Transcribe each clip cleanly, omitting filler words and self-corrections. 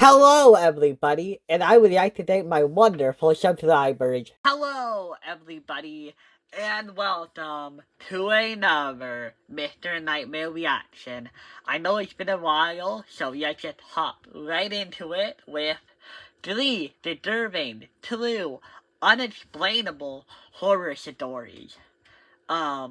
Hello, everybody, and I would like to thank my wonderful subscribers. Hello, everybody, and welcome to another Mr. Nightmare reaction. I know it's been a while, so let's just hop right into it with 3 disturbing, true, unexplainable horror stories.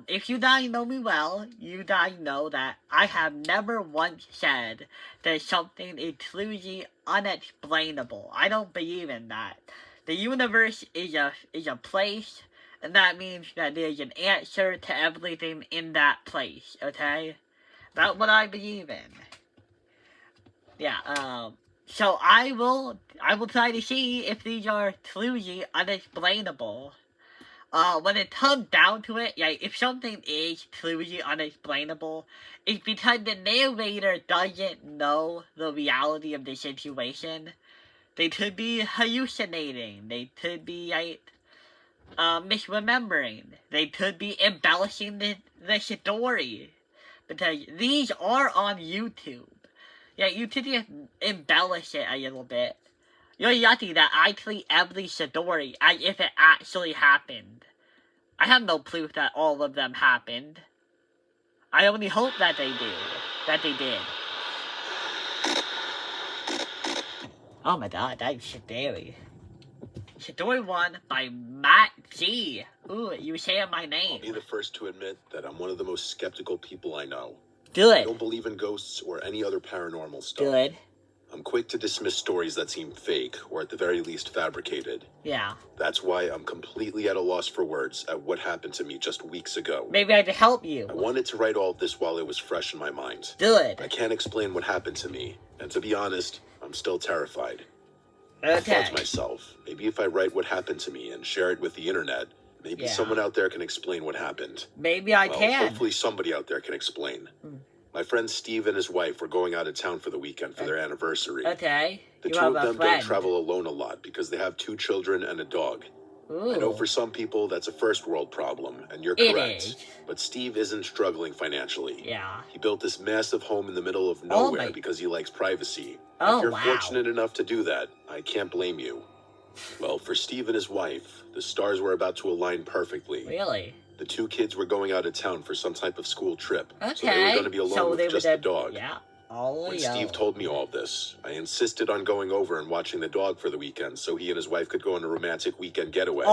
If you guys know me well, you guys know that I have never once said that something is truly unexplainable. I don't believe in that. The universe is a place, and that means that there's an answer to everything in that place, okay? That's what I believe in. Yeah, so I will try to see if these are truly unexplainable. When it comes down to it, like, if something is truly unexplainable, it's because the narrator doesn't know the reality of the situation. They could be hallucinating. They could be, like, misremembering. They could be embellishing the story. Because these are on YouTube. Yeah, you could just embellish it a little bit. You're lucky that I treat every story as if it actually happened. I have no proof that all of them happened. I only hope that they do. That they did. Oh my god, that's scary. Story 1 by Matt G. Ooh, you saying my name. I'll be the first to admit that I'm one of the most skeptical people I know. Good. I don't believe in ghosts or any other paranormal stuff. Good. I'm quick to dismiss stories that seem fake, or at the very least fabricated. Yeah. That's why I'm completely at a loss for words at what happened to me just weeks ago. Maybe I could help you. I wanted to write all of this while it was fresh in my mind. Good. I can't explain what happened to me, and to be honest, I'm still terrified. Okay. I thought to myself, maybe if I write what happened to me and share it with the internet, maybe someone out there can explain what happened. Maybe I can. Hopefully somebody out there can explain. My friend Steve and his wife were going out of town for the weekend for their anniversary. Okay. The two of them don't travel alone a lot because they have 2 children and a dog. Ooh. I know for some people that's a first world problem, and you're correct. But Steve isn't struggling financially. Yeah. He built this massive home in the middle of nowhere because he likes privacy. Oh, if you're fortunate enough to do that, I can't blame you. Well, for Steve and his wife, the stars were about to align perfectly. Really? The 2 kids were going out of town for some type of school trip. Okay. So they were going to be alone with just the dog. Yeah. When Steve told me all of this, I insisted on going over and watching the dog for the weekend so he and his wife could go on a romantic weekend getaway.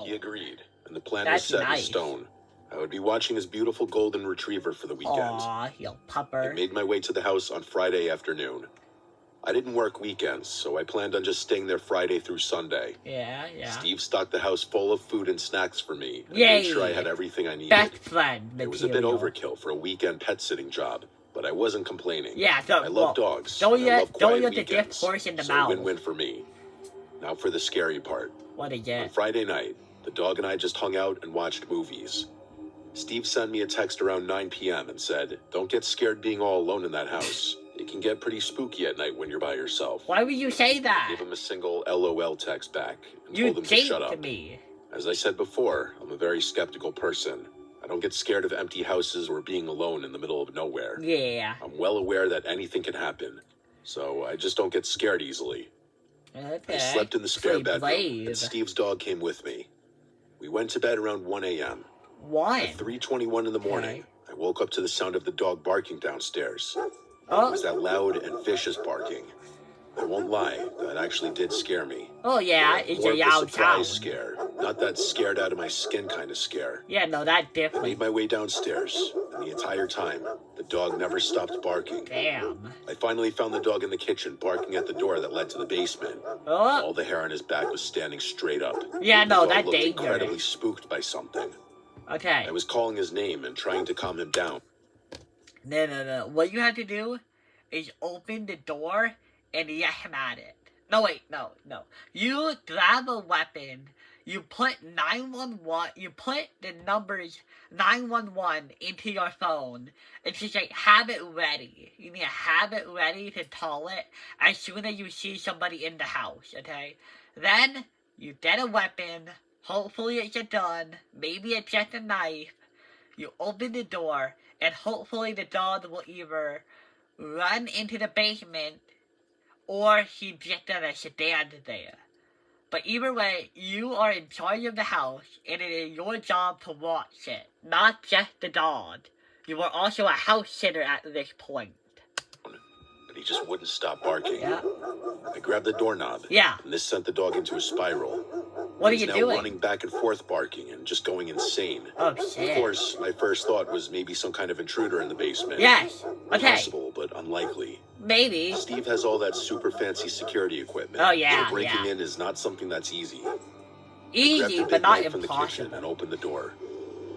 He agreed, and the plan was set in stone. I would be watching his beautiful golden retriever for the weekend. Aw, you pupper. I made my way to the house on Friday afternoon. I didn't work weekends, so I planned on just staying there Friday through Sunday. Yeah. Steve stocked the house full of food and snacks for me, and made sure I had everything I needed. Best friend material. It was a bit overkill for a weekend pet sitting job, but I wasn't complaining. Yeah, I love dogs. Don't love quiet let the weekends, gift horse in the so mouth. win-win for me. Now for the scary part. What is it? On Friday night, the dog and I just hung out and watched movies. Steve sent me a text around 9 p.m. and said, "Don't get scared being all alone in that house. It can get pretty spooky at night when you're by yourself." Why would you say that? I gave him a single LOL text back and told him to shut up. As I said before, I'm a very skeptical person. I don't get scared of empty houses or being alone in the middle of nowhere. Yeah. I'm well aware that anything can happen, so I just don't get scared easily. Okay. I slept in the spare bedroom, and Steve's dog came with me. We went to bed around 1 a.m. At 3:21 in the morning, I woke up to the sound of the dog barking downstairs. It was that loud and vicious barking. I won't lie, that actually did scare me. Oh yeah, it's More a of loud a surprise sound. scare, not that scared out of my skin kind of scare. Yeah, no, that's I different. made my way downstairs, and the entire time, the dog never stopped barking. Damn. I finally found the dog in the kitchen, barking at the door that led to the basement. All the hair on his back was standing straight up. Yeah, no, the dog that's looked dangerous. incredibly spooked by something. Okay. I was calling his name and trying to calm him down. No. What you have to do is open the door and let him at it. No, wait, no. You grab a weapon, you put 911, you put the numbers 911 into your phone, and just like have it ready. You need to have it ready to call it as soon as you see somebody in the house, okay? Then you get a weapon, hopefully it's a gun, maybe it's just a knife. You open the door, and hopefully the dog will either run into the basement or he just gonna stand there. But either way, you are in charge of the house, and it is your job to watch it, not just the dog. You are also a house sitter at this point. But he just wouldn't stop barking. Yeah. I grabbed the doorknob. Yeah. And this sent the dog into a spiral. What are you doing? He's now running back and forth barking and just going insane. Oh, shit. Of course, my first thought was maybe some kind of intruder in the basement. Yes. Okay. Possible, but unlikely. Maybe. Steve has all that super fancy security equipment. Oh, yeah, so breaking in is not something that's easy. Easy, but not impossible. From the kitchen and opened the door.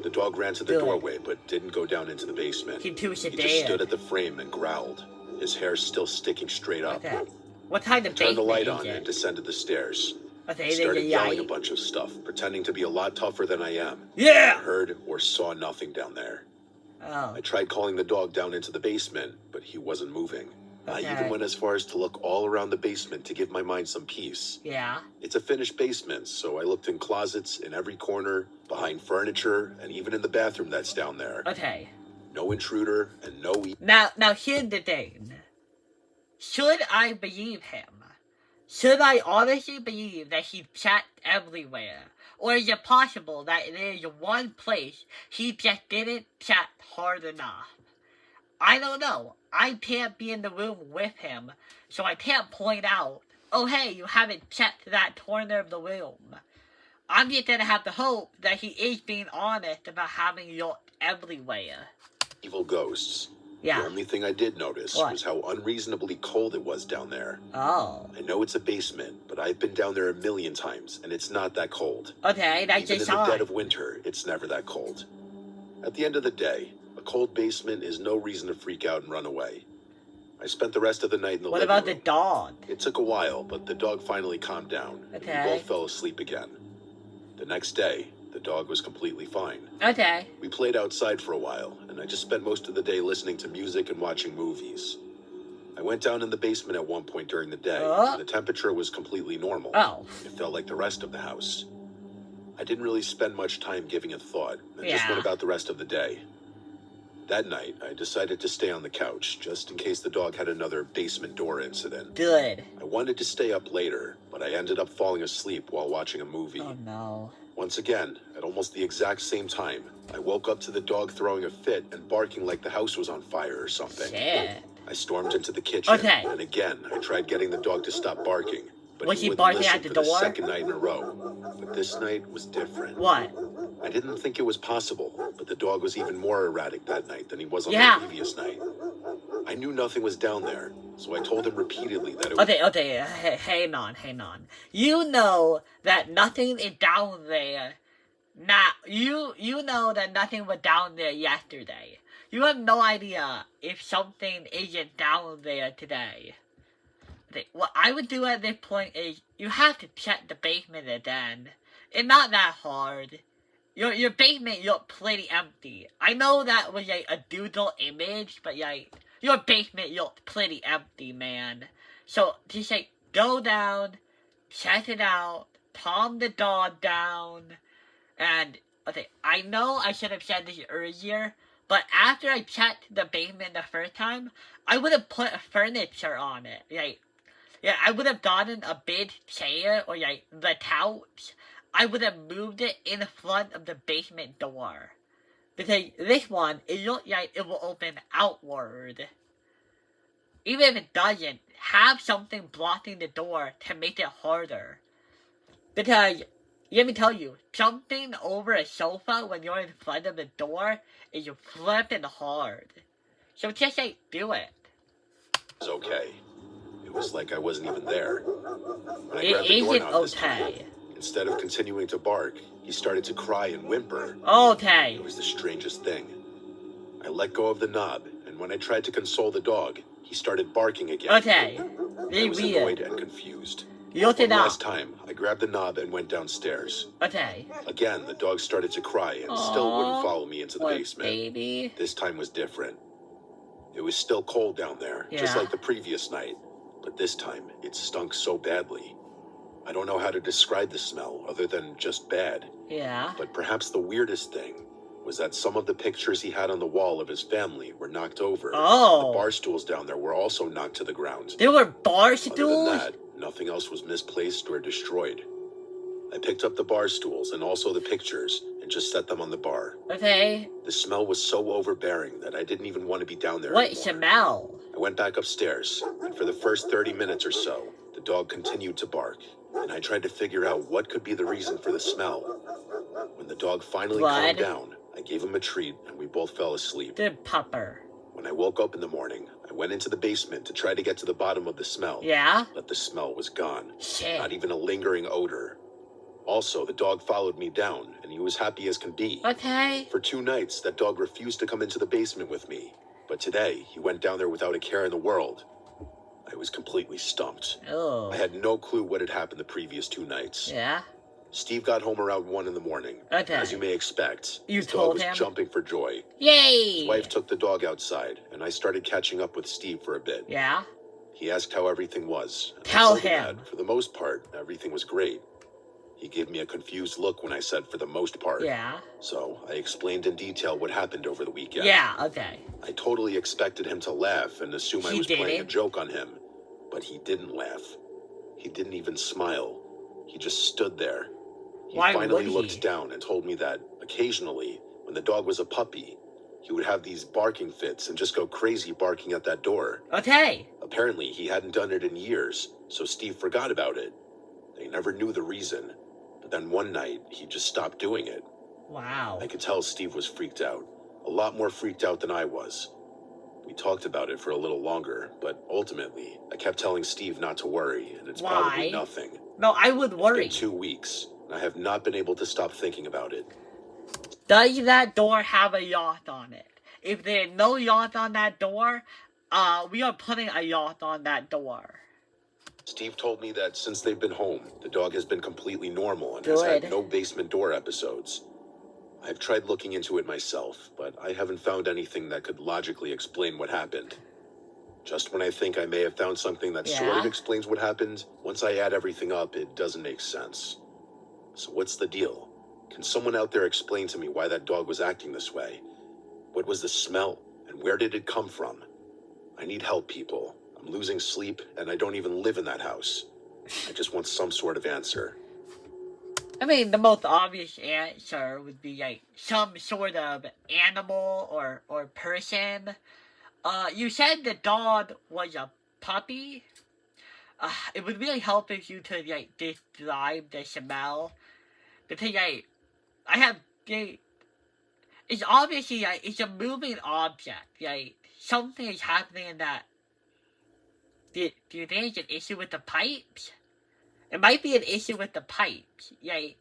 The dog ran to the doorway, but didn't go down into the basement. He just stood at the frame and growled, his hair still sticking straight up. Okay. What kind of turned the light on and descended the stairs. Okay, started yelling a bunch of stuff, pretending to be a lot tougher than I am. Yeah! I heard or saw nothing down there. Oh. I tried calling the dog down into the basement, but he wasn't moving. Okay. I even went as far as to look all around the basement to give my mind some peace. Yeah. It's a finished basement, so I looked in closets, in every corner, behind furniture, and even in the bathroom that's down there. Okay. No intruder, and no... Now here's the thing. Should I believe him? Should I honestly believe that he checked everywhere? Or is it possible that there is one place he just didn't check hard enough? I don't know. I can't be in the room with him, so I can't point out, oh hey, you haven't checked that corner of the room. I'm just gonna have to hope that he is being honest about having looked everywhere. Evil ghosts. Yeah. The only thing I did notice was how unreasonably cold it was down there. Oh. I know it's a basement, but I've been down there a million times, and it's not that cold. Okay, that's Even in the dead of winter, it's never that cold. At the end of the day, a cold basement is no reason to freak out and run away. I spent the rest of the night in the living room. What about the dog? It took a while, but the dog finally calmed down. Okay. And we both fell asleep again. The next day, the dog was completely fine. Okay. We played outside for a while, and I just spent most of the day listening to music and watching movies. I went down in the basement at one point during the day, and the temperature was completely normal. Oh. It felt like the rest of the house. I didn't really spend much time giving it thought, and just went about the rest of the day. That night, I decided to stay on the couch, just in case the dog had another basement door incident. Good. I wanted to stay up later, but I ended up falling asleep while watching a movie. Oh no. Once again, at almost the exact same time, I woke up to the dog throwing a fit and barking like the house was on fire or something. Shit. I stormed into the kitchen, Okay. and again, I tried getting the dog to stop barking. But Was he wouldn't barking listen at the for door? The second night in a row. But this night was different. What? I didn't think it was possible, but the dog was even more erratic that night than he was on the previous night. I knew nothing was down there, so I told him repeatedly that it was... Okay, hang on. You know that nothing is down there. Now, you know that nothing was down there yesterday. You have no idea if something isn't down there today. Okay, what I would do at this point is, you have to check the basement again. It's not that hard. Your basement looked pretty empty. I know that was like a doodle image, but like, your basement looked pretty empty, man. So, just like, go down, check it out, calm the dog down, and, okay, I know I should have said this earlier, but after I checked the basement the first time, I would have put furniture on it. Like, yeah, I would have gotten a big chair, or like, the couch. I would have moved it in front of the basement door. Because this one, it looks like it will open outward. Even if it doesn't, have something blocking the door to make it harder. Because, let me tell you, jumping over a sofa when you're in front of the door is flipping hard. So just like, do it. It was okay. It was like I wasn't even there. When I it grabbed the isn't doorknob this time, okay. instead of continuing to bark, he started to cry and whimper. Okay. It was the strangest thing. I let go of the knob, and when I tried to console the dog, he started barking again. Okay. I was annoyed and confused. One last time, I grabbed the knob and went downstairs. Okay. Again, the dog started to cry and still wouldn't follow me into the basement. Baby. This time was different. It was still cold down there, just like the previous night. But this time, it stunk so badly. I don't know how to describe the smell other than just bad. Yeah. But perhaps the weirdest thing was that some of the pictures he had on the wall of his family were knocked over. Oh. The bar stools down there were also knocked to the ground. There were bar stools? Other than that, nothing else was misplaced or destroyed. I picked up the bar stools and also the pictures and just set them on the bar. Okay. The smell was so overbearing that I didn't even want to be down there What anymore. smell? I went back upstairs, and for the first 30 minutes or so, the dog continued to bark, and I tried to figure out what could be the reason for the smell. When the dog finally calmed down, I gave him a treat, and we both fell asleep. Good pupper. When I woke up in the morning, I went into the basement to try to get to the bottom of the smell. Yeah? But the smell was gone. Shit. Not even a lingering odor. Also, the dog followed me down, and he was happy as can be. Okay. For 2 nights, that dog refused to come into the basement with me. But today, he went down there without a care in the world. I was completely stumped. Oh. I had no clue what had happened the previous 2 nights. Yeah? Steve got home around 1 in the morning. Okay. As you may expect, his dog was him? jumping for joy. Yay! His wife took the dog outside, and I started catching up with Steve for a bit. Yeah? He asked how everything was. Tell him. That, for the most part, everything was great. He gave me a confused look when I said for the most part. Yeah. So I explained in detail what happened over the weekend. Yeah, okay. I totally expected him to laugh and assume I was playing a joke on him. But he didn't laugh. He didn't even smile. He just stood there. He finally looked down and told me that occasionally, when the dog was a puppy, he would have these barking fits and just go crazy barking at that door. Okay. Apparently, he hadn't done it in years, so Steve forgot about it. They never knew the reason. But then one night, he just stopped doing it. Wow. I could tell Steve was freaked out. A lot more freaked out than I was. We talked about it for a little longer, but ultimately, I kept telling Steve not to worry, and it's probably nothing. No, I would worry. It's been 2 weeks, and I have not been able to stop thinking about it. Does that door have a yacht on it? If there's no yacht on that door, we are putting a yacht on that door. Steve told me that since they've been home, the dog has been completely normal and has had no basement door episodes. I've tried looking into it myself, but I haven't found anything that could logically explain what happened. Just when I think I may have found something that sort of explains what happened, once I add everything up, it doesn't make sense. So what's the deal? Can someone out there explain to me why that dog was acting this way? What was the smell, and where did it come from? I need help, people. I'm losing sleep, and I don't even live in that house. I just want some sort of answer. I mean, the most obvious answer would be, like, some sort of animal or person. You said the dog was a puppy. It would really help if you could, like, describe the smell. Because, like, I have, like, it's obviously, like, it's a moving object. Like, something is happening in that. Do you think it's an issue with the pipes? It might be an issue with the pipes. Like,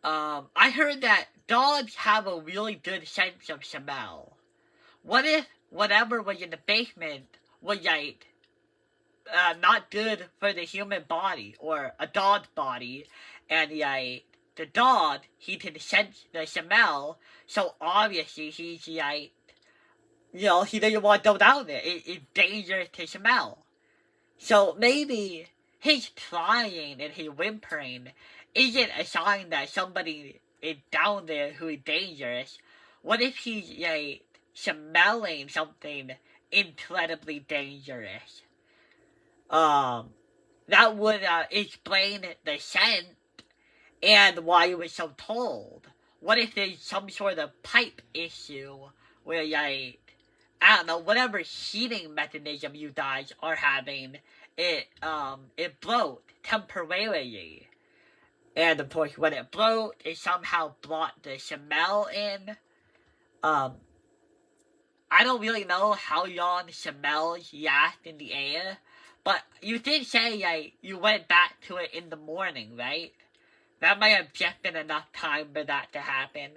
I heard that dogs have a really good sense of smell. What if whatever was in the basement was, like, not good for the human body or a dog's body, and, like, the dog, he can sense the smell, so obviously he's, like, you know, he doesn't want to go down there. It's dangerous to smell. So maybe his crying and his whimpering isn't a sign that somebody is down there who is dangerous. What if he's, like, smelling something incredibly dangerous? That would explain the scent and why it was so cold. What if there's some sort of pipe issue where, like, I don't know, whatever heating mechanism you guys are having, it broke temporarily. And of course, when it broke, it somehow brought the smell in. I don't really know how long smells last in the air, but you did say, like, you went back to it in the morning, right? That might have just been enough time for that to happen.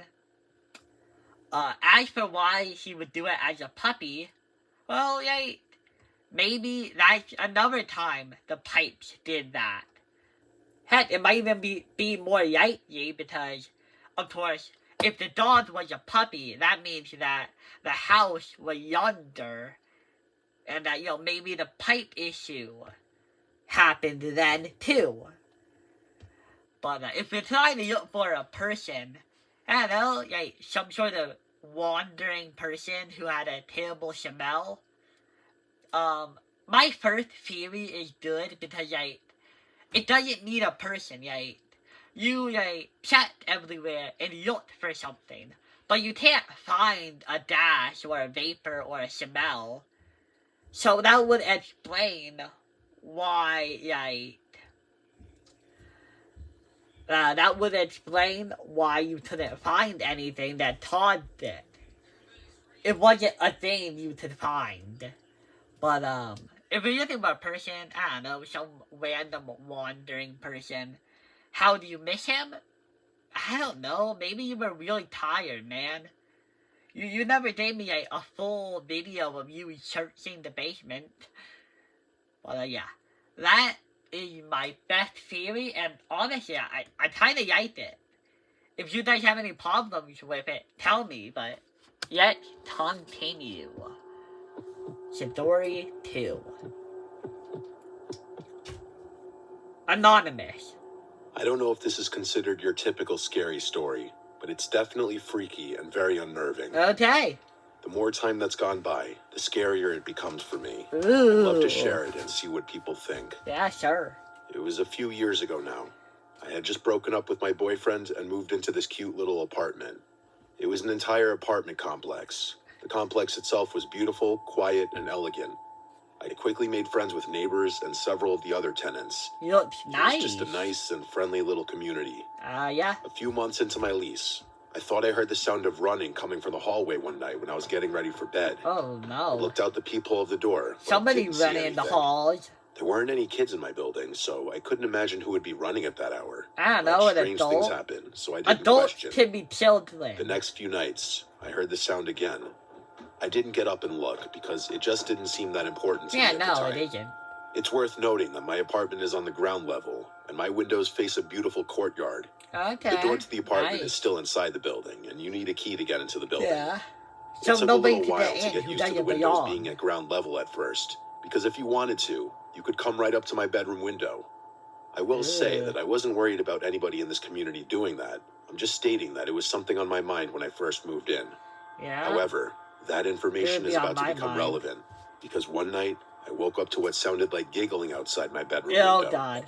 As for why he would do it as a puppy, well, like, maybe that's another time the pipes did that. Heck, it might even be more likely because, of course, if the dog was a puppy, that means that the house was younger, and that, you know, maybe the pipe issue happened then, too. But if you're trying to look for a person, I don't know, like, some sort of wandering person who had a terrible smell. My first theory is good because, like, it doesn't need a person, like, you, like, check everywhere and look for something, but you can't find a dash or a vapor or a smell. So that would explain why, like, that would explain why you couldn't find anything that Todd did. It wasn't a thing you could find. But, if you're looking for a person, I don't know, some random wandering person, how do you miss him? I don't know, maybe you were really tired, man. You never gave me a full video of you searching the basement. But, yeah, that is my best theory, and honestly, I kinda liked it. If you guys have any problems with it, tell me, but let's continue. Story 2. Anonymous. I don't know if this is considered your typical scary story, but it's definitely freaky and very unnerving. Okay. The more time that's gone by, the scarier it becomes for me. Ooh. I'd love to share it and see what people think. Yeah, sure. It was a few years ago now. I had just broken up with my boyfriend and moved into this cute little apartment. It was an entire apartment complex. The complex itself was beautiful, quiet, and elegant. I quickly made friends with neighbors and several of the other tenants. You look nice. It was just a nice and friendly little community. Yeah. A few months into my lease, I thought I heard the sound of running coming from the hallway one night when I was getting ready for bed. Oh, no. I looked out the peephole of the door. Somebody running in the halls. There weren't any kids in my building, so I couldn't imagine who would be running at that hour. I don't know, an strange adult. things happen, so I didn't Adults question. can be children. The next few nights, I heard the sound again. I didn't get up and look because it just didn't seem that important to me at the time. It isn't. It's worth noting that my apartment is on the ground level, and my windows face a beautiful courtyard. Okay. The door to the apartment is still inside the building, and you need a key to get into the building. Yeah. So it took a little while to get get used to the windows being at ground level at first, because if you wanted to, you could come right up to my bedroom window. I will say that I wasn't worried about anybody in this community doing that. I'm just stating that it was something on my mind when I first moved in. Yeah. However, that information is about to become relevant, because one night, I woke up to what sounded like giggling outside my bedroom window. Oh, God.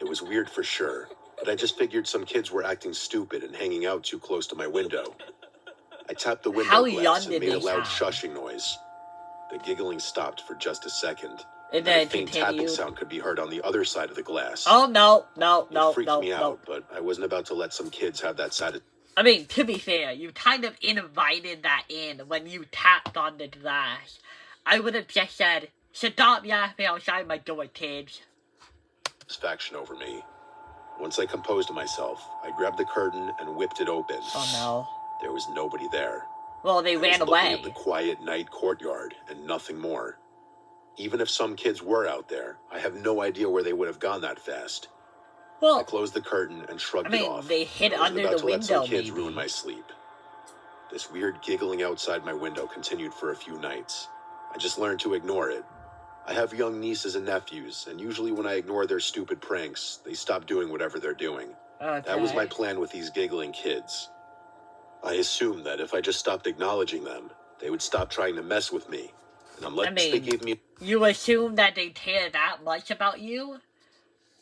It was weird for sure, but I just figured some kids were acting stupid and hanging out too close to my window. I tapped the window glass and made a loud shushing noise. The giggling stopped for just a second. And then a faint tapping sound could be heard on the other side of the glass. Oh, no. It freaked me out, but I wasn't about to let some kids have that satisfaction. I mean, to be fair, you kind of invited that in when you tapped on the glass. I would have just said, stop yapping outside my door, kids. Satisfaction over me. Once I composed myself, I grabbed the curtain and whipped it open. Oh, no. There was nobody there. Well, they ran away. Looking at the quiet night courtyard and nothing more. Even if some kids were out there, I have no idea where they would have gone that fast. Well, I closed the curtain and shrugged it off. They hid under the window, I was about to let some kids ruin my sleep. This weird giggling outside my window continued for a few nights. I just learned to ignore it. I have young nieces and nephews, and usually when I ignore their stupid pranks, they stop doing whatever they're doing. Okay. That was my plan with these giggling kids. I assumed that if I just stopped acknowledging them, they would stop trying to mess with me. And unless they gave me... You assume that they care that much about you?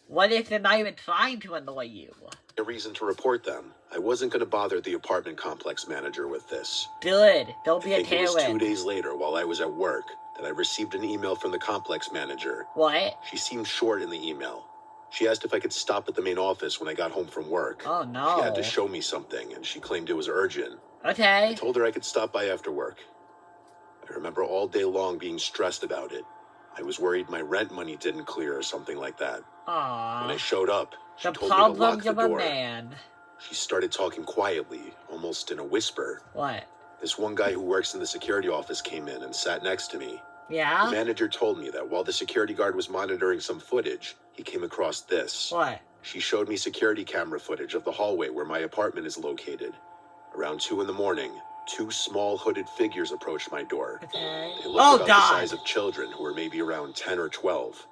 What if they're not even trying to annoy you? A reason to report them. I wasn't going to bother the apartment complex manager with this. Good. Don't be a Karen. It was 2 days later, while I was at work, that I received an email from the complex manager. What? She seemed short in the email. She asked if I could stop at the main office when I got home from work. Oh, no. She had to show me something, and she claimed it was urgent. Okay. I told her I could stop by after work. I remember all day long being stressed about it. I was worried my rent money didn't clear or something like that. Aww. When I showed up, she the told me to lock problems the of door. A man. She started talking quietly, almost in a whisper. What? This one guy who works in the security office came in and sat next to me. Yeah? The manager told me that while the security guard was monitoring some footage, he came across this. What? She showed me security camera footage of the hallway where my apartment is located. Around 2 a.m, 2 small hooded figures approached my door. Okay. They looked about the size of children who were maybe around 10 or 12.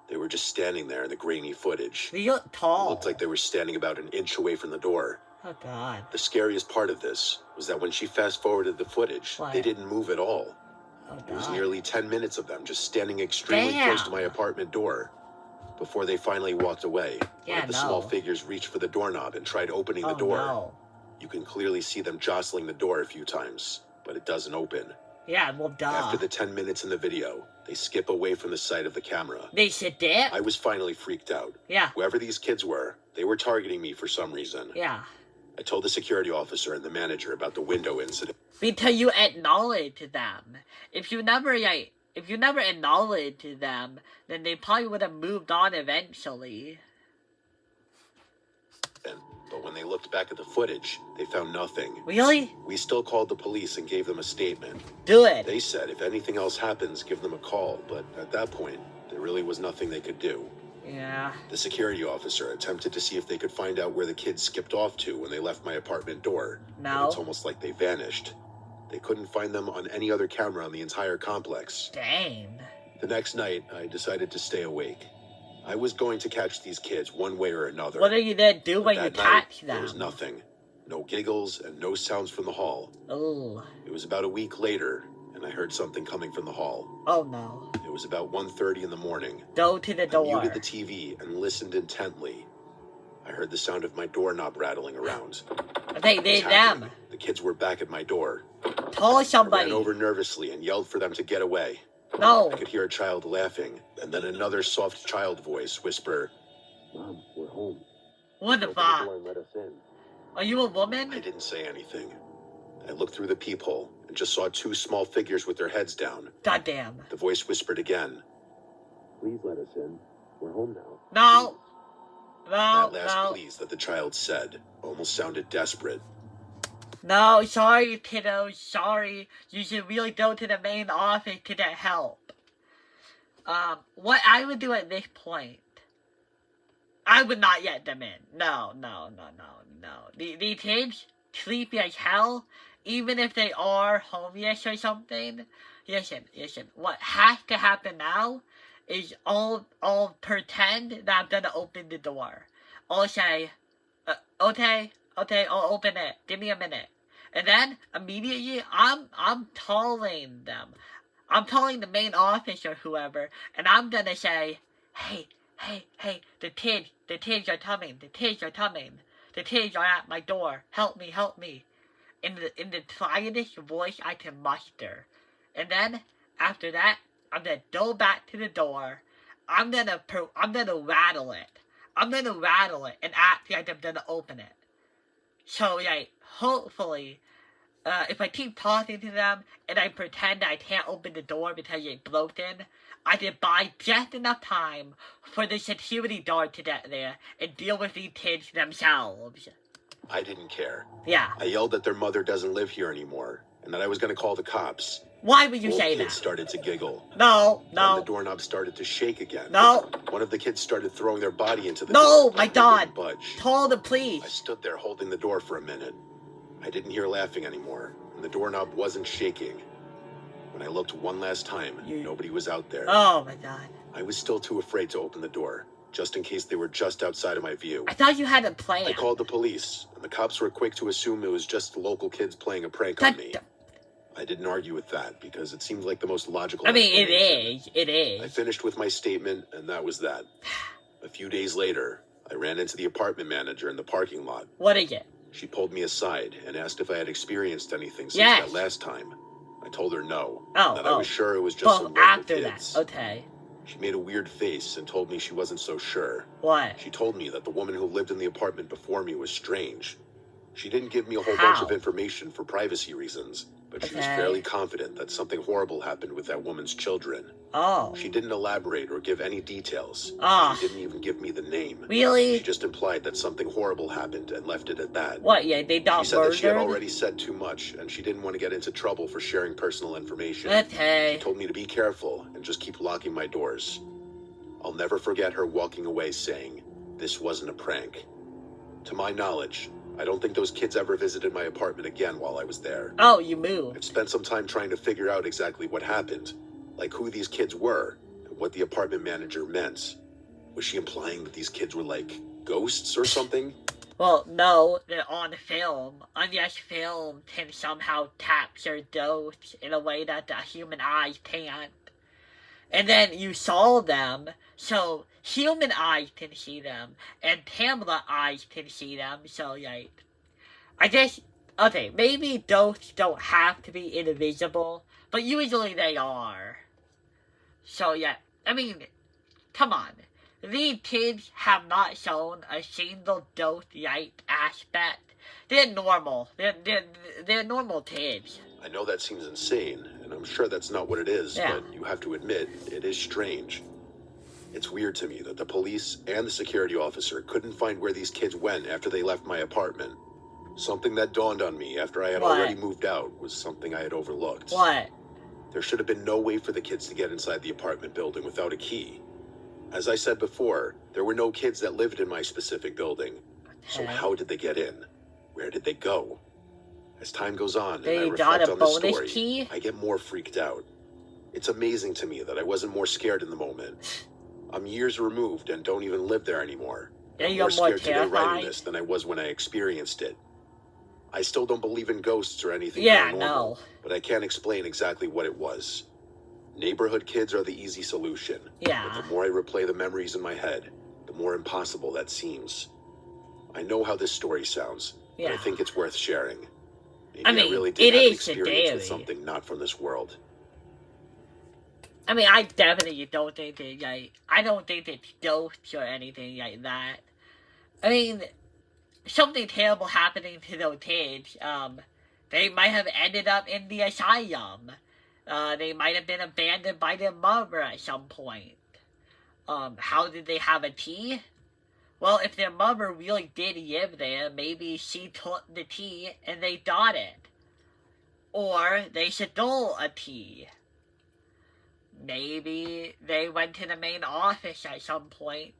They were just standing there in the grainy footage. They look tall. It looked like they were standing about an inch away from the door. Oh, God. The scariest part of this was that when she fast-forwarded the footage, they didn't move at all. Oh, God. It was nearly 10 minutes of them just standing extremely close to my apartment door. Before they finally walked away, one of the small figures reached for the doorknob and tried opening the door. No. You can clearly see them jostling the door a few times, but it doesn't open. Yeah, well, duh. After the 10 minutes in the video, they skip away from the sight of the camera. They should dip? I was finally freaked out. Yeah. Whoever these kids were, they were targeting me for some reason. Yeah. I told the security officer and the manager about the window incident. Because you acknowledged them. If you never acknowledged them, then they probably would have moved on eventually. But when they looked back at the footage, they found nothing. Really? We still called the police and gave them a statement. Do it. They said if anything else happens, give them a call, but at that point, there really was nothing they could do. Yeah. The security officer attempted to see if they could find out where the kids skipped off to when they left my apartment door. No. It's almost like they vanished. They couldn't find them on any other camera on the entire complex. Dang. The next night, I decided to stay awake. I was going to catch these kids one way or another. What are you gonna do when you catch them? There was nothing. No giggles and no sounds from the hall. Oh. It was about a week later, and I heard something coming from the hall. Oh, no. It was about 1:30 in the morning. Go to the door. I muted the TV and listened intently. I heard the sound of my doorknob rattling around. They them. The kids were back at my door. Call somebody. I ran over nervously and yelled for them to get away. No. I could hear a child laughing, and then another soft child voice whisper, "Mom, we're home." What the fuck? Are you a woman? I didn't say anything. I looked through the peephole and just saw two small figures with their heads down. Goddamn. The voice whispered again, "Please let us in. We're home now." No. No. That last please that the child said almost sounded desperate. No, sorry, kiddo, sorry. You should really go to the main office to get help. What I would do at this point, I would not let them in. No. The kids, sleepy as hell, even if they are homeless or something. Listen, what has to happen now is I'll pretend that I'm gonna open the door. I'll say, okay, I'll open it. Give me a minute. And then, immediately, I'm calling them. I'm calling the main office or whoever, and I'm gonna say, hey, the kids are coming. The kids are at my door. Help me. In the quietest voice I can muster. And then, after that, I'm gonna go back to the door. I'm gonna rattle it. And act like I'm gonna open it. So, hopefully, if I keep talking to them and I pretend I can't open the door because it's broken, I can buy just enough time for the security guard to get there and deal with these kids themselves. I didn't care. Yeah. I yelled that their mother doesn't live here anymore and that I was going to call the cops. Why would you say that? Kids started to giggle. No. And the doorknob started to shake again. No. One of the kids started throwing their body into the door. door. My God. Budge. Call the police. I stood there holding the door for a minute. I didn't hear laughing anymore, and the doorknob wasn't shaking. When I looked one last time, nobody was out there. Oh, my God. I was still too afraid to open the door, just in case they were just outside of my view. I thought you had a plan. I called the police, and the cops were quick to assume it was just the local kids playing a prank on me. I didn't argue with that, because it seemed like the most logical it is. I finished with my statement, and that was that. A few days later, I ran into the apartment manager in the parking lot. What is it? She pulled me aside and asked if I had experienced anything since that last time. I told her no. That I was sure it was just some local kids. Okay. She made a weird face and told me she wasn't so sure. What? She told me that the woman who lived in the apartment before me was strange. She didn't give me a whole bunch of information for privacy reasons, but she was fairly confident that something horrible happened with that woman's children. Oh. She didn't elaborate or give any details. Oh. She didn't even give me the name. Really? She just implied that something horrible happened and left it at that. What, they got She said murdered? that she had already said too much, and she didn't want to get into trouble for sharing personal information. Okay. She told me to be careful and just keep locking my doors. I'll never forget her walking away saying, "This wasn't a prank." To my knowledge, I don't think those kids ever visited my apartment again while I was there. Oh, you moved. I've spent some time trying to figure out exactly what happened, like who these kids were, and what the apartment manager meant. Was she implying that these kids were like ghosts or something? Well, no, they're on film. Unless film can somehow capture ghosts in a way that the human eye can't. And then you saw them, so human eyes can see them, and camera eyes can see them, so, like, I guess, okay, maybe ghosts don't have to be invisible, but usually they are. So, yeah, I mean, come on. These kids have not shown a single ghost-like aspect. They're normal. They're normal kids. I know that seems insane, and I'm sure that's not what it is, but you have to admit, it is strange. It's weird to me that the police and the security officer couldn't find where these kids went after they left my apartment. Something that dawned on me after I had already moved out was something I had overlooked. What? There should have been no way for the kids to get inside the apartment building without a key. As I said before, there were no kids that lived in my specific building. So how did they get in? Where did they go? As time goes on and I reflect on the story, I get more freaked out. It's amazing to me that I wasn't more scared in the moment. I'm years removed and don't even live there anymore. I'm more scared today writing this than I was when I experienced it. I still don't believe in ghosts or anything paranormal, but I can't explain exactly what it was. Neighborhood kids are the easy solution. But the more I replay the memories in my head, the more impossible that seems. I know how this story sounds, but I think it's worth sharing. Maybe I really did have an experience with something not from this world. I mean, I definitely don't think it's like, I don't think it's ghosts or anything like that. I mean, something terrible happening to those kids. They might have ended up in the asylum. They might have been abandoned by their mother at some point. How did they have a key? Well, if their mother really did live there, maybe she took the key and they got it. Or they stole a key. Maybe they went to the main office at some point.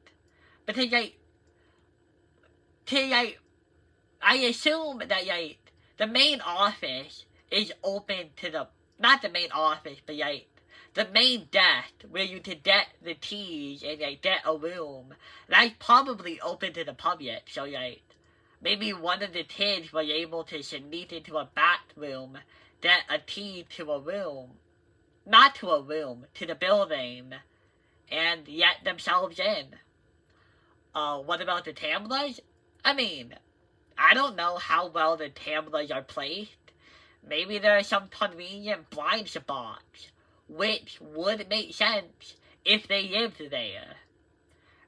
But I assume that, the main office is open to the, not the main office, but, the main desk where you can get the keys and, get a room. That's probably open to the public, so, maybe one of the kids was able to sneak into a bathroom, get a key to a room. Not to a room, to the building, and let themselves in. What about the cameras? I mean, I don't know how well the cameras are placed. Maybe there are some convenient blind spots, which would make sense if they lived there.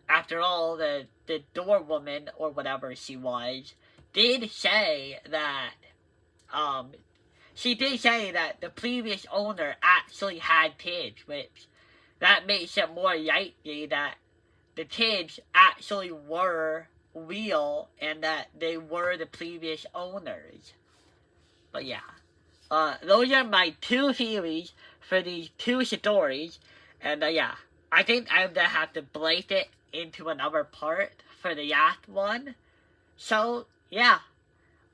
After all, the door woman, or whatever she was, did say that, she did say that the previous owner actually had kids, which that makes it more likely that the kids actually were real and that they were the previous owners. But yeah, those are my two theories for these two stories, and yeah, I think I'm gonna have to break it into another part for the last one. So yeah,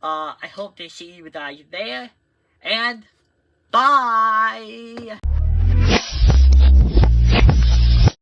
I hope to see you guys there. And bye!